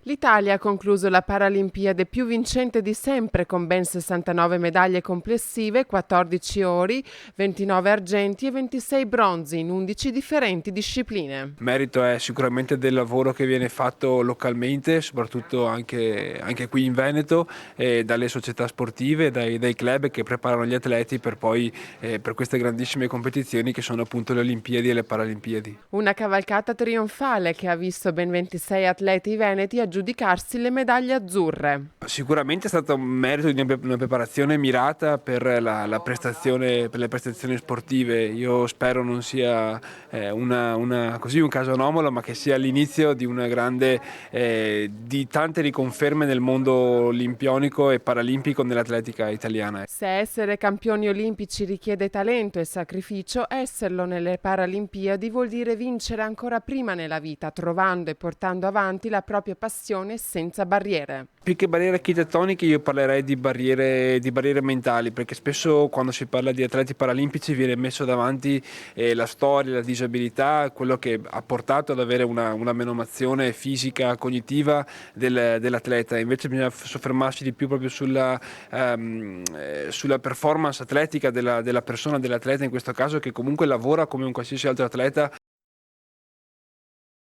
L'Italia ha concluso la Paralimpiade più vincente di sempre con ben 69 medaglie complessive, 14 ori, 29 argenti e 26 bronzi in 11 differenti discipline. Merito è sicuramente del lavoro che viene fatto localmente, soprattutto anche qui in Veneto, dalle società sportive, dai club che preparano gli atleti per poi per queste grandissime competizioni che sono appunto le Olimpiadi e le Paralimpiadi. Una cavalcata trionfale che ha visto ben 26 atleti veneti aggiudicarsi le medaglie azzurre. Sicuramente è stato un merito di una preparazione mirata per la prestazione, per le prestazioni sportive. Io spero non sia così un caso anomalo, ma che sia l'inizio di una grande, di tante riconferme nel mondo olimpionico e paralimpico nell'atletica italiana. Se essere campioni olimpici richiede talento e sacrificio, esserlo nelle Paralimpiadi vuol dire vincere ancora prima nella vita, trovando e portando avanti la propria passione senza barriere. Più che barriere architettoniche io parlerei di barriere mentali, perché spesso quando si parla di atleti paralimpici viene messo davanti la storia, la disabilità, quello che ha portato ad avere una menomazione fisica, cognitiva dell'atleta. Invece bisogna soffermarsi di più proprio sulla performance atletica della persona, dell'atleta in questo caso, che comunque lavora come un qualsiasi altro atleta